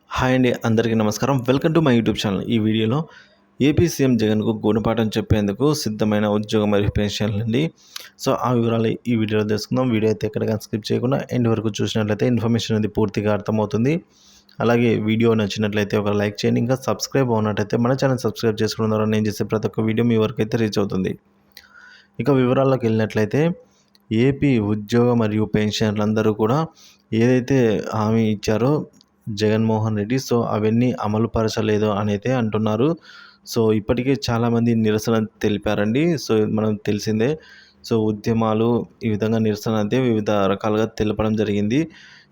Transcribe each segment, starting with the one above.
Hi అండి. అందరికీ నమస్కారం. Welcome to my YouTube channel. ఈ వీడియోలో ఏపీ సీఎం జగన్‌కు గుణపాఠం చెప్పేందుకు సిద్ధమైన ఉద్యోగ మరియు పెన్షన్లండి. సో, ఆ వివరాలు ఈ వీడియోలో తెలుసుకుందాం. వీడియో అయితే ఎక్కడ గాని స్కిప్ చేయకుండా ఎండ్ వరకు చూసినట్లయితే ఇన్ఫర్మేషన్ అనేది పూర్తిగా అర్థమవుతుంది. అలాగే వీడియో నచ్చినట్లయితే ఒక లైక్ చేయండి. ఇంకా సబ్స్క్రైబ్ అవ్వనట్టయితే మన ఛానల్ సబ్స్క్రైబ్ చేసుకోవడం ద్వారా నేను చేసే ప్రతి ఒక్క వీడియో మీ వరకైతే రీచ్ అవుతుంది. ఇక వివరాల్లోకి వెళ్ళినట్లయితే ఏపీ ఉద్యోగ మరియు పెన్షనర్లందరూ కూడా ఏదైతే హామీ ఇచ్చారో జగన్మోహన్ రెడ్డి, సో అవన్నీ అమలు పరచలేదు అనైతే అంటున్నారు. సో ఇప్పటికే చాలామంది నిరసన తెలిపారండి. సో మనం తెలిసిందే. సో ఉద్యమాలు ఈ విధంగా నిరసన అయితే వివిధ రకాలుగా తెలపడం జరిగింది.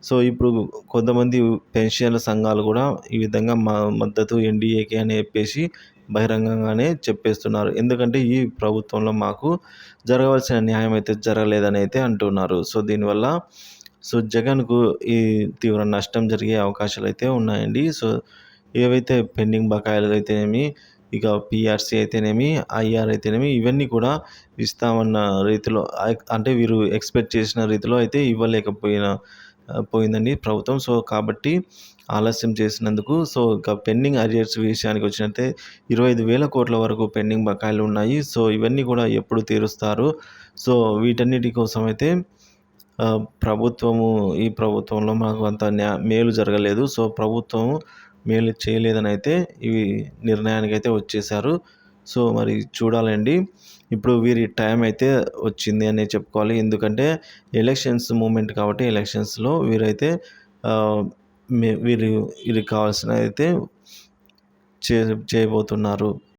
సో ఇప్పుడు కొంతమంది పెన్షన్ల సంఘాలు కూడా ఈ విధంగా మా మద్దతు ఎన్డీఏకి అని చెప్పేసి బహిరంగంగానే చెప్పేస్తున్నారు. ఎందుకంటే ఈ ప్రభుత్వంలో మాకు జరగవలసిన న్యాయం అయితే జరగలేదని అయితే అంటున్నారు. సో దీనివల్ల జగన్‌కు ఈ తీవ్ర నష్టం జరిగే అవకాశాలైతే ఉన్నాయండి. సో ఏవైతే పెండింగ్ బకాయిలు అయితేనేమి, ఇక పీఆర్సీ అయితేనేమి, ఐఆర్ అయితేనేమి ఇవన్నీ కూడా ఇస్తామన్న రీతిలో అంటే వీరు ఎక్స్‌పెక్ట్ చేసిన రీతిలో అయితే పోయిందండి ప్రభుత్వం. సో కాబట్టి ఆలస్యం చేసినందుకు ఇక పెండింగ్ అరియర్స్ విషయానికి వచ్చినట్టే 25,000 కోట్ల వరకు పెండింగ్ బకాయిలు ఉన్నాయి. సో ఇవన్నీ కూడా ఎప్పుడు తీరుస్తారు? సో వీటన్నిటి కోసం అయితే ఈ ప్రభుత్వంలో మాకు అంత మేలు జరగలేదు. సో ప్రభుత్వం మేలు చేయలేదని అయితే ఇవి నిర్ణయానికైతే వచ్చేసారు. సో మరి చూడాలండి. ఇప్పుడు వీరి టైం అయితే వచ్చింది అనే చెప్పుకోవాలి. ఎందుకంటే ఎలక్షన్స్ మూమెంట్ కాబట్టి ఎలక్షన్స్‌లో వీరైతే ఆహ్, వీరికి కావాల్సినదైతే చే చేయబోతున్నారు.